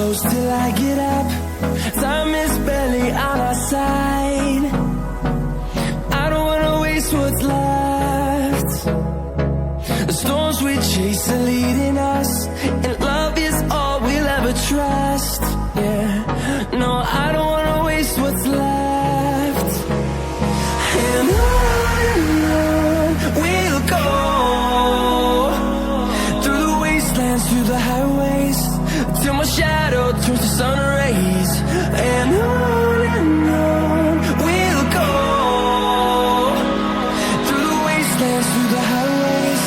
close till I get up. Time is barely on our side. I don't wanna waste what's left. The storms we chase are leading us, and love is all we'll ever trust. Yeah, no, I don't wanna waste what's left. And on we'll go, through the wastelands, through the highways, till my shadow turns to sun rays. And on we'll go, through the wastelands, through the highways,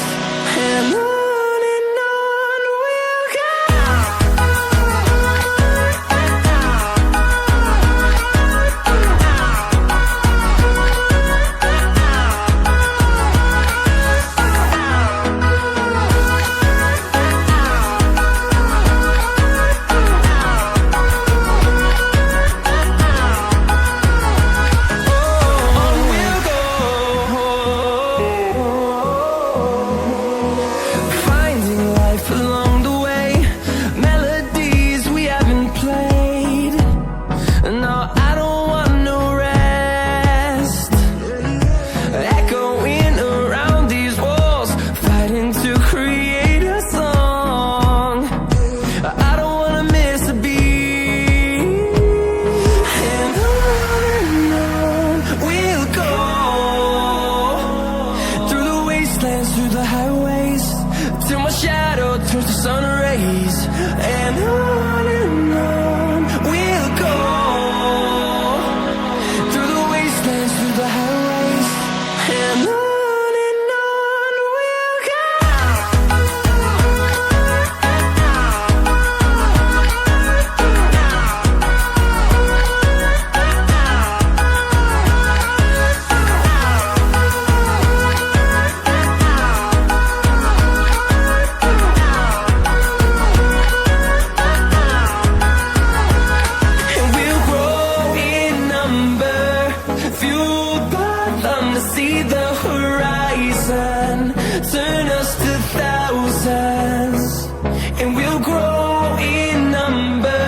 and on we'll go. Through the highways, till my shadow turns to sun rays. And on we'll go, through the wastelands, through the highways, and on we'll go. See the horizon, turn us to thousands, and we'll grow in number,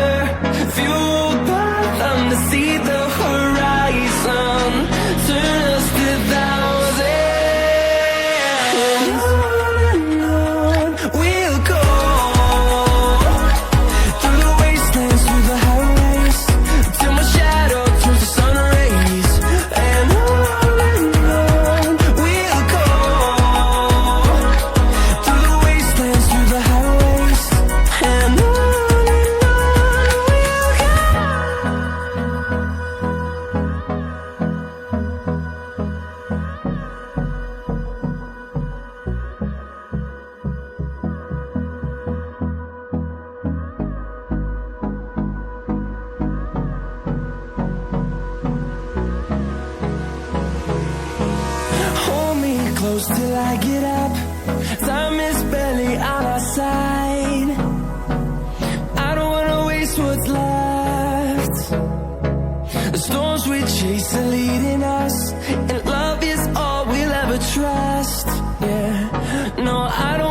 fueled by them to see the horizon, turn us to thousands. And on we'll go, through the wastelands, through the highways, till my shadow turns to sun rays. And close till I get up. Time is barely on our side. I don't wanna waste what's left. The storms we chase are leading us, and love is all we'll ever trust. Yeah, no, I don't